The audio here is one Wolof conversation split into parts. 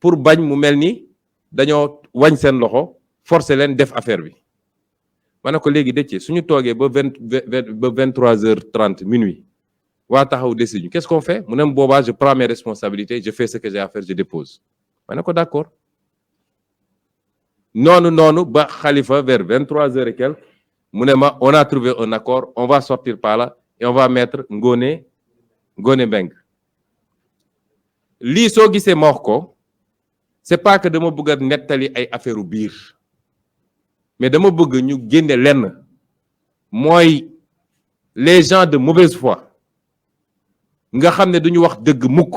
pour bañ mu mel ni dañoo wañ seen loxo forcer leen def affaire bi ma ne ko léegi Déthié suñu toogee ba 23h30 minuit waa taxaw décision qu'est-ce qu'on fait mu ne boobaa je prends mes responsabilités je fais ce que j'ai à faire je dépose ma ne ko d'accord noonu ba Khalifa vers 23h et quelques mu ne ma on a trouvé un accord on va sortir par là et on va mettre Ngoné Mbengue lii soo gisee ma wax ko c'est pas que dama bëgg a nettali ay affaire u biir mais dama bëgg ñu génne lenn mooy les gens de mauvaise foi nga xam ne duñu wax dëgg mukk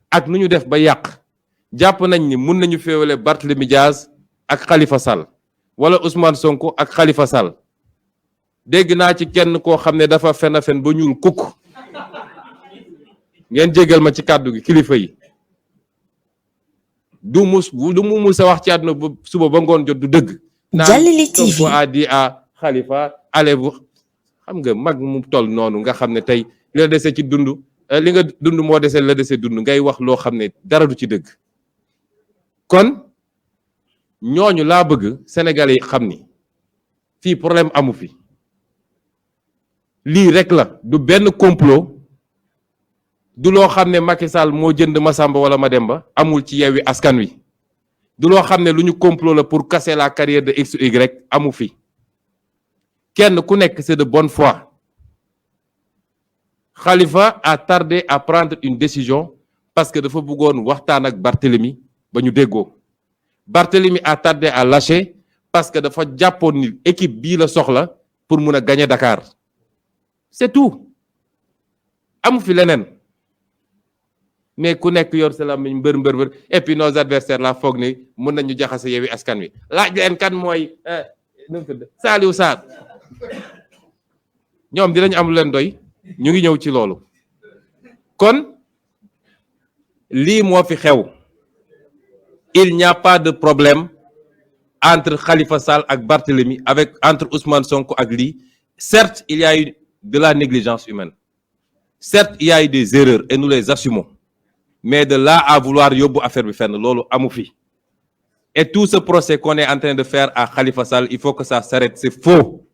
ak nu ñu def ba yàq jàpp nañ ni mun nañu féewale Barthélémy Diaz ak Khalifa Sall wala Ousmane Sonko ak Khalifa Sall dégg naa ci kenn koo xam ne dafa fen ba ñuul kukk ngeen jégal ma ci kàddu gi kilifa yi du mu mus a wax ci àdduna ba suba ba ngoon jot du dëgg. Jallali TV Sonko a dit à Khalifa allez-vous xam nga mag mu toll noonu nga xam ne tey li la dese ci dund li nga dund moo dese la dese dund ngay wax loo xam ne dara du ci dëgg kon ñooñu laa bëgg Sénégalais yi xam ni fii problème amu fi lii rek la du benn complot du loo xam ne Macky Sall moo jënd Massamba wala Mademba amul ci Yewwi Askan Wi du loo xam ne lu ñu complot la pour casser la carrière de X ou Y amu fi kenn ku nekk c'est de bonne foi Khalifa a tardé à prendre une décision parce que dafa bëggoon waxtaan ak Barthélemy ba ñu déggoo Barthélemy a tardé à lâcher parce que dafa jàppoon ni équipe bii la soxla pour mun a gagner Dakar c'est tout amu fi leneen mais ku nekk yor sa làmmiñ mbër et puis nos adversaires la foog ni mën nañu jaxase Yewwi Askan Wi laaj leen kan mooy Saliou Sarr ñoom dinañ am lu leen doy ñu ngi ñëw ci loolu kon lii moo fi xew il n'y a pas de problème entre Khalifa Sall ak Barthélemy avec entre Ousmane Sonko ak lii certes il y a eu de la négligence humaine certes il y a eu des erreurs et nous les assumons mais de là à vouloir yóbbu affaire bi fenn loolu amu fi et tout ce procès qu'on est en train de faire à Khalifa Sall il faut que ça s'arrête c'est faux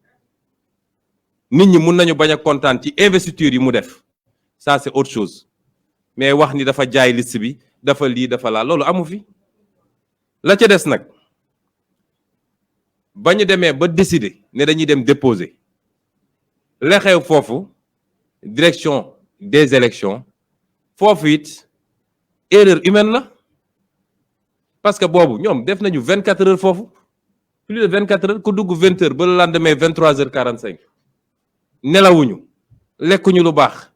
nit ñi mun nañu bañ a kontaan ci investiture yi mu def ça c'est autre chose mais wax ni dafa jaay liste bi dafa lii dafa laa loolu amu fi la ca des nag ba ñu demee ba décider ne dañuy dem déposer la xew foofu direction des élections foofu it erreur humaine la parce que boobu ñoom def nañu 24 heures foofu plus de 24 heures ku dugg 20 heures ba le lendemain 23h45 nelawuñu lekkuñu lu baax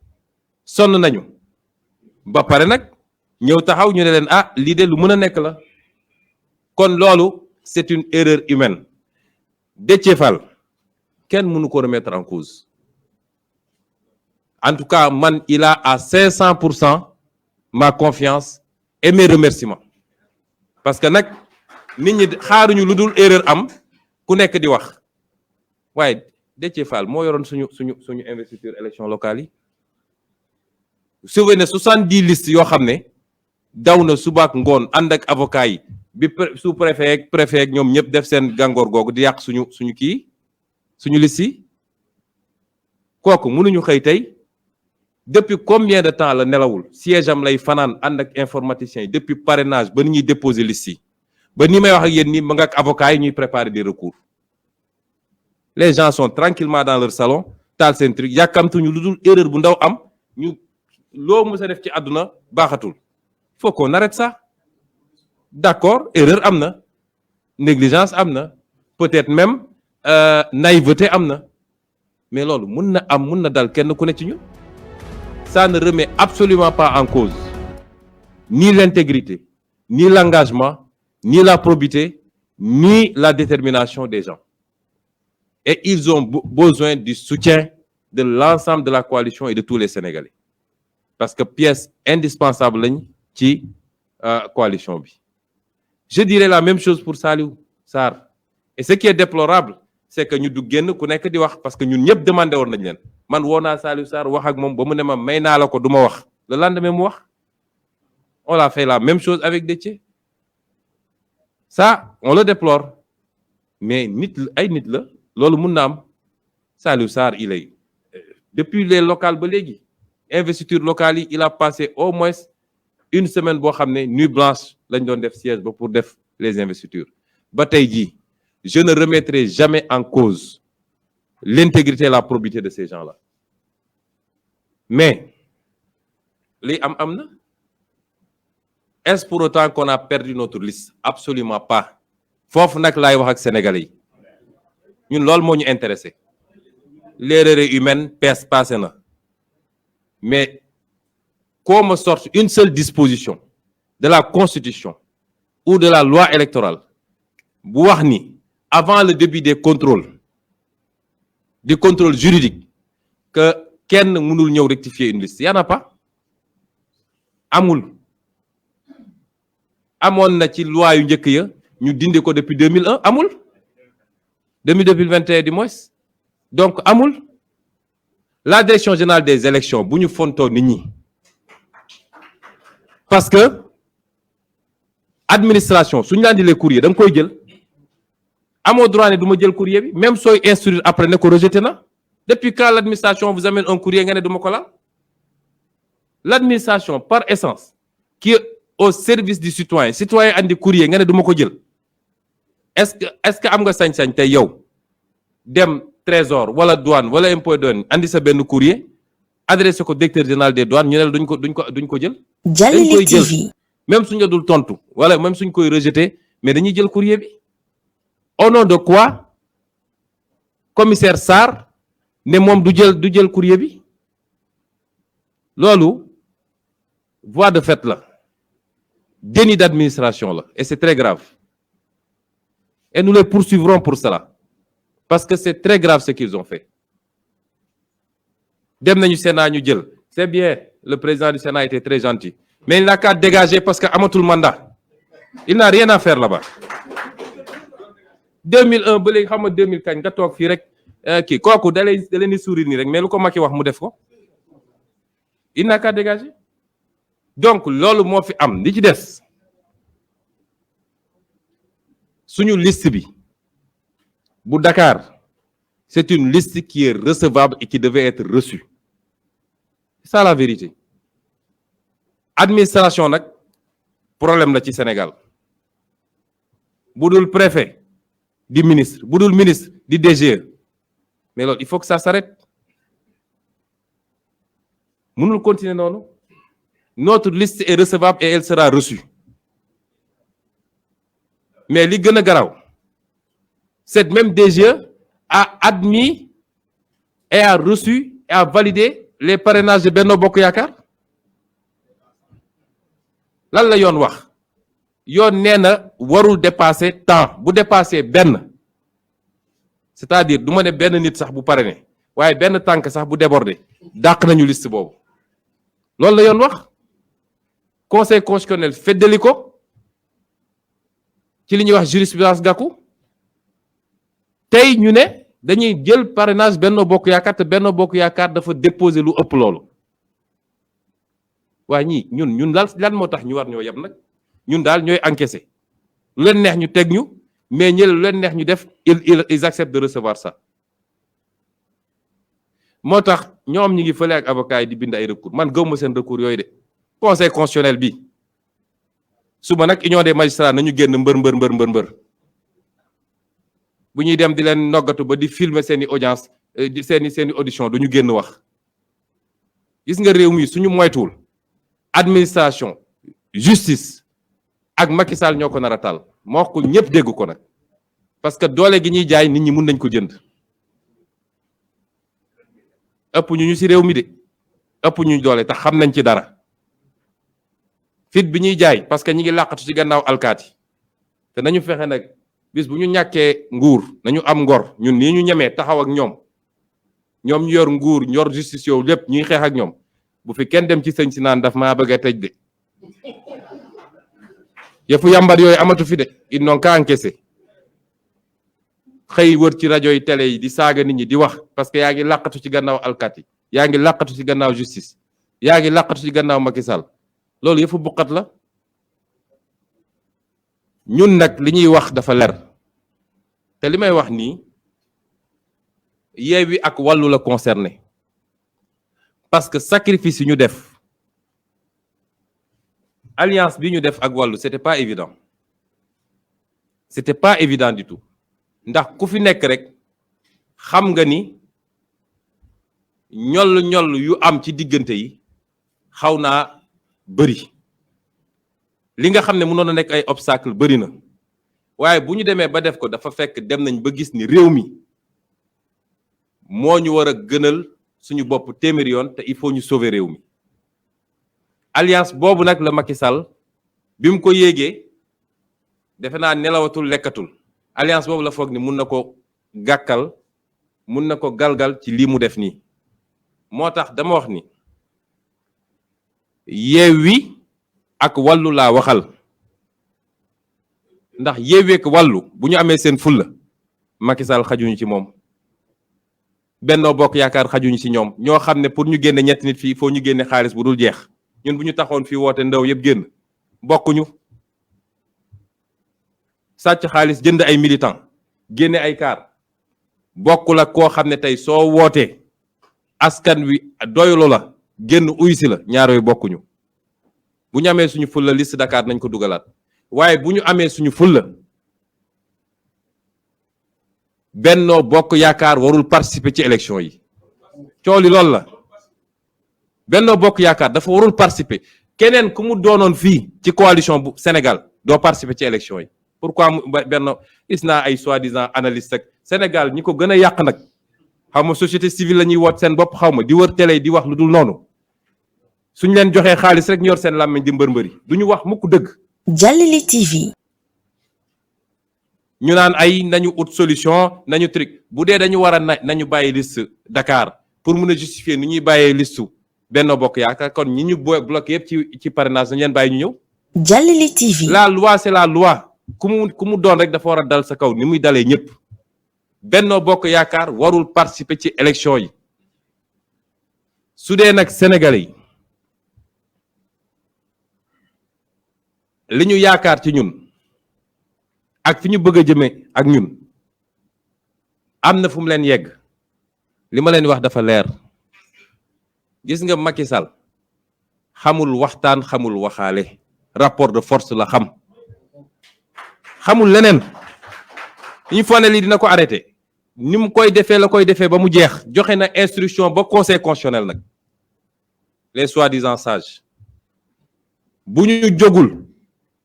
sonn nañu ba pare nag ñëw taxaw ñu ne leen ah lii de lu mën a nekk la kon loolu c'est une erreur humaine Déthié Fall kenn mënu ko remettre en cause en tout cas man il a à 500% ma confiance et mes remerciements parce que nag nit ñi xaaruñu lu dul erreur am ku nekk di wax waaye Déthié Fall moo yoroon suñu investiture élection locale yi souvenez 70 listes yoo xam ne daw na subaak ngoon ànd ak avocat yi bi sous préfet ak préfet ak ñoom ñëpp def seen gàngoor googu di yàq suñu kii suñu liste yi kooku mënuñu xëy tey depuis combien de temps la nelawul siège am lay fanaan ànd ak informaticiens yi depuis parrainage ba ni ñuy déposer liste yi ba ni may wax ak yéen nii ma nga ak avocats yi ñuy préparer des recours les gens sont tranquillement dans leur salon taal seen truc yàkkamtuñu lu dul erreur bu ndaw am ñu loo mës a def ci àdduna baaxatul faut qu'on arrête ça d'accord erreur am na négligence am na peut-être même naïveté am na mais loolu mun na dal kenn ku ne ci ñun ça ne remet absolument pas en cause ni l'intégrité ni l'engagement ni la probité ni la détermination des gens et ils ont besoin du soutien de l'ensemble de la coalition et de tous les Sénégalais parce que pièce indispensable lañ ci coalition bi je dirais la même chose pour Saliou Sarr et ce qui est déplorable c'est que ñu du génn ku nekk di wax parce que ñun ñëpp demandé woon nañ leen man woo naa Saliou Sarr wax ak moom ba mu ne ma may naa la ko du ma wax le lendemain mu wax On a fait la même chose avec Déthié. Ça, on le déplore. Mais nit la loolu mun na am. Saliou Sarr il est depuis les locales ba léegi investiture locale yi il a passé au moins une semaine boo xam ne nuit blanche lañ doon def siège ba pour def les investitures ba tey jii je ne remettrai jamais en cause l'intégrité et la probité de ces gens-là mais li am na est-ce pour autant qu'on a perdu notre liste? Absolument pas. Foofu nag laay wax ak sénégalais yi ñun loolu moo ñu intéressé l'erreur humaine passé na mais qu'on me sorte une seule disposition de la constitution ou de la loi électorale bu wax ni avant le début des contrôles du contrôle juridique que kenn mënul ñëw rectifier une liste y en a pas amul amoon na ci loi yu njëkk ya ñu dindi ko depuis 2001 amul 2021 du moins donc amul la direction générale des élections bu ñu fontoo nit ñi parce que administration suñu la indilee courrier da nga koy jël amoo droit ne du ma jël courrier bi même sooy instruire après ne ko rejeté na depuis quand l'administration vous amène un courrier nga ne du ma ko laal l'administration par essence qui est au service du citoyen andi courrier nga ne du ma ko jël est-ce que am nga sañ-sañ tey yow dem trésor wala douane wala impôt douane andi sa benn courrier adressé ko directeur général des douanes ñu ne la duñ ko jël. dañ koy jël même suñ la dul tontu wala même suñ koy rejeté mais dañuy jël courrier bi au nom de quoi commissaire Sarr ne moom du jël courrier bi loolu voie de fait la déni d'administration la et c'est très grave et nous les poursuivrons pour cela parce que c'est très grave ce qu'ils ont fait dem nañu Sénat ñu jël c'est bien le président du Sénat était très gentil mais il n'a qu'à dégager parce que amatul mandat il n'a rien à faire là-bas 2001 ba léegi xam nga 2000 kañ nga toog fii rek kii kooku da leen di sourire nii rek mais lu ko Macky wax mu def ko il n'a qu'à dégager donc loolu moo fi am li ci des suñu liste bi bu Dakar c'est une liste qui est recevable et qui devait être reçue c'est ça la vérité administration nag problème la ci Sénégal bu dul préfet di ministre bu dul ministre di DGE mais loolu il faut que ça s'arrête mënul continuer noonu notre liste est recevable et elle sera reçue mais li gën a garaaw cette même DGE a admis et a reçu et a validé les parrainages de Benno Bokk Yaakaar lan la yoon wax yoon nee na warul dépasser temps bu dépasser benn c'est-à-dire du ma ne benn nit sax bu parrainé waaye benn tànk sax bu débordé dàq nañu liste boobu loolu la yoon wax conseil constitutionnel feddali ko ci li ñuy wax jurisprudence Gakou tey ñu ne dañuy jël parrainage Benno Bokk Yaakaar te Benno Bokk Yaakaar dafa déposer lu ëpp loolu waa ñii ñun daal lan moo tax ñu war ñoo yem nag ñun daal ñooy encaisser lu leen neex ñu teg ñu mais ñële lu leen neex ñu def ils acceptent de recevoir ça moo tax ñoom ñi ngi fële ak avocat yi di bind ay recours man gëwuma seen recours yooyu de conseil constitutionnel bi suba nag union des magistrats nañu génn mbër bu ñuy dem di leen noggatu ba di filmer seeni audience seeni audition du ñu génn wax gis nga réew mi suñu moytuwul administration justice ak Macky Sall ñoo ko nar a taal moo wax ko ñëpp dégg ko nag parce que doole gi ñuy jaay nit ñi mun nañ ko jënd ëpp ñu ci réew mi de ëpp ñu doole tax xam nañ ci dara fit bi ñuy jaay parce que ñi ngi làqatu ci gannaaw alkaati te nañu fexe nag bis bu ñu ñàkkee nguur nañu am ngor ñun nii ñu ñemee taxaw ak ñoom ñu yor nguur yor justice yow lépp ñuy xeex ak ñoom bu fi kenn dem ci sëñ si naan daf maa bëgg a tëj de yëfu yàmbar yooyu amatu fi de ils n'ont qu'à encaisser xëy wër ci rajo yi télé yi di saaga nit ñi di wax parce que yaa ngi làqatu ci gannaaw alkaati yaa ngi làqatu ci gannaaw justice yaa ngi làqatu ci gannaaw Macky Sall loolu yëfu buqat la ñun nag li ñuy wax dafa leer te li may wax nii Yewwi ak Wallu la concerné parce que sacrifice yi ñu def alliance bi ñu def ak Wallu c'était pas évident du tout ndax ku fi nekk rek xam nga ni ñoll yu am ci diggante yi xaw naa bëri li nga xam ne mënoon na nekk ay obstacle bëri na waaye bu ñu demee ba def ko dafa fekk dem nañ ba gis ni réew mi moo ñu war a gënal suñu bopp téeméeri yoon te il faut ñu sauver réew mi alliance boobu nag la Macky Sall bi mu ko yéegee defe naa nelawatul lekkatul alliance boobu la foog ni mun na ko gàkkal mun na ko galgal ci lii mu def nii moo tax dama wax ni Yewwi ak Wallu laa waxal ndax Yewwi ak Wallu bu ñu amee seen fulla Macky Sall xajuñu ci moom Benno Bokk Yaakaar xajuñu ci ñoom ñoo xam ne pour ñu génne ñetti nit fii foo ñu génne xaalis bu dul jeex ñun bu ñu taxoon fii woote ndaw yëpp génn bokkuñu sàcc xaalis jënd ay militant génne ay kaar bokkul ak koo xam ne tey soo wootee askan wi doylu la génn uysi la ñaar yooyu bokkuñu bu ñu amee suñu fulla liste Dakar nañ ko dugalaat waaye bu ñu amee suñu fulla Benno Bokk Yaakaar warul participer ci élection yi coow li loolu la Benno Bokk Yaakaar dafa warul participer keneen ku mu doonoon fii ci coalition bu Sénégal doo participer ci élection yi pourquoi Benno gis naa ay soi-disant analyste ak Sénégal ñi ko gën a yàq nag xaw ma société civile la ñuy woot seen bopp xaw ma di wër télé di wax lu dul noonu suñ leen joxee xaalis rek ñu yor seen làmmiñ di mbër-mbëri du ñu wax mukk dëgg. Jàllale TV. ñu naan ay nañu ut solution nañu truc bu dee dañu war a nañu bàyyi liste Dakar pour mun a justifier ni ñuy bàyyee liste Benno Bokk Yaakaar kon ñi ñu bloqué yëpp ci parrainage nañu leen bàyyi ñu ñëw. Jàllale TV. la loi c'est la loi ku mu doon rek dafa war a dal sa kaw ni muy dalee ñëpp Benno Bokk Yaakaar warul participer ci élection yi su dee nag Sénégalais yi li ñu yaakaar ci ñun. ak fi ñu bëgg a jëmee ak ñun am na fu mu leen yegg li ma leen wax dafa leer gis nga Macky Sall xamul waxtaan xamul waxaale rapport de force la xamul leneen ñu foog ne lii dina ko arrêté ni mu koy defee la koy defee ba mu jeex joxe na instruction ba conseil constitutionnel nag les soi-disant sages bu ñu jógul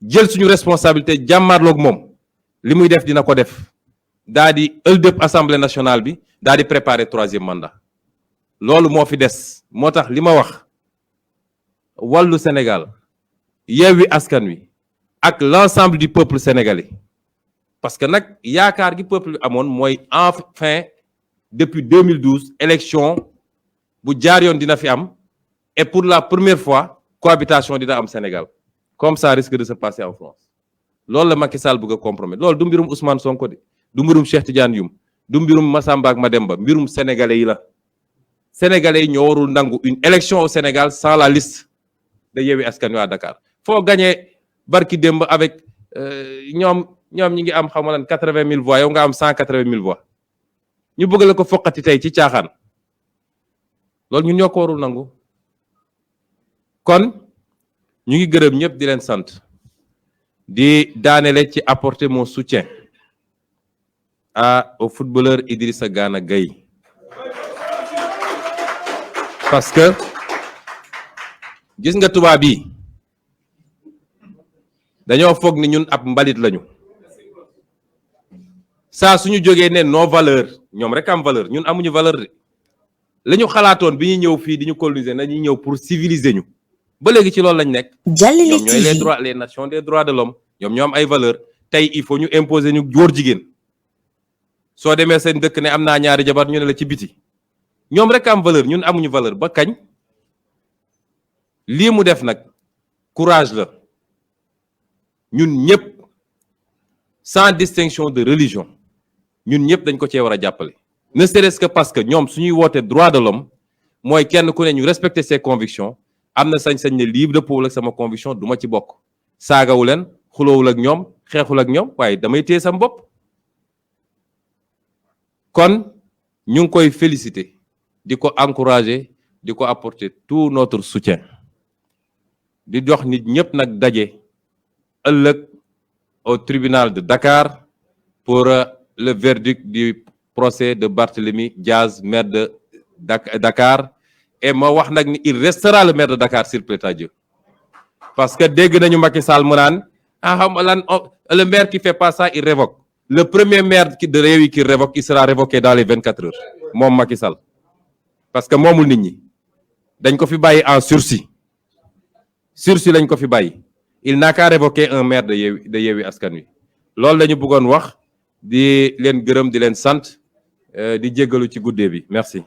jël suñu responsabilité jàmmarloog moom li muy def dina ko def daa di ëldëp assemblée nationale bi daa di préparer troisième mandat loolu moo fi des moo tax li ma wax wàllu Sénégal Yewwi Askan Wi ak l'ensemble du peuple sénégalais parce que nag yaakaar gi peuple bi amoon mooy enfin depuis 2012 élection bu jaar yoon dina fi am et pour la première fois cohabitation dina am Sénégal comme ça risque de se passer en France loolu la Macky Sall bëgg a compromettre loolu du mbirum Ousmane Sonko de du mbirum Cheikh Tidiane Youm du mbirum Massamba ak Mademba mbirum sénégalais yi la sénégalais yi ñoo warul nangu une élection au Sénégal sans la liste de Yewwi Askan Wi à Dakar foo gagné barki démb avec ñoom ñi ngi am xaw ma lan 80 000 voix yow nga am 180 000 voix ñu bëgg la ko foqati tey ci caaxaan loolu ñun ñoo ko warul nangu kon ñu ngi gërëm ñëpp di leen sant. di daanele ci apporter mon soutien au footballeur Idrissa Gana Gueye parce que gis nga tubaab yi dañoo foog ni ñun ab mbalit lañu saa suñu jógee ne nos valeurs ñoom rek am valeur ñun amuñu valeur de la ñu xalaatoon bi ñuy ñëw fii di ñu coloniser nañuy ñëw pour civiliser ñu ba léegi ci loolu lañ nekk ñoom ñooy les nations des droits de l'homme ñoom ñoo am ay valeur tey il faut ñu imposer ñu góor jigéen soo demee seen dëkk ne am naa ñaari jabar ñu ne la ci biti ñoom rek am valeur ñun amuñu valeur ba kañ lii mu def nag courage la ñun ñëpp sans distinction de religion ñun ñëpp dañ ko cee war a jàppale ne serait-ce que parce que ñoom suñuy woote droit de l'homme mooy kenn ku ne ñu respecter ses convictions am na sañ-sañ ne lii dëppoowul ak sama conviction du ma ci bokk saagawu leen xuloowul ak ñoom xeexul ak ñoom waaye damay téye sam bopp. kon ñu ngi koy féliciter di ko encourager di ko apporter tout notre soutien di jox nit ñëpp nag daje ëllëg au tribunal de Dakar pour le verdict du procès de Barthélémy Diaz, maire de Dakar. Et ma wax nag ni il restera le maire de Dakar s'il plaît à Dieu. Parce que dégg nañu Macky Sall mu naan le maire qui fait pas ça il révoque. Le premier maire de Rewmi qui révoque il sera révoqué dans les 24 heures moom Macky Sall. Parce que moomul nit ñi dañ ko fi bàyyi en sursis lañ ko fi bàyyi. Il n'a qu'à révoquer un maire de Yewwi Askan Wi loolu la ñu bëggoon wax di leen gërëm di leen sant di jéggalu ci guddee bi merci.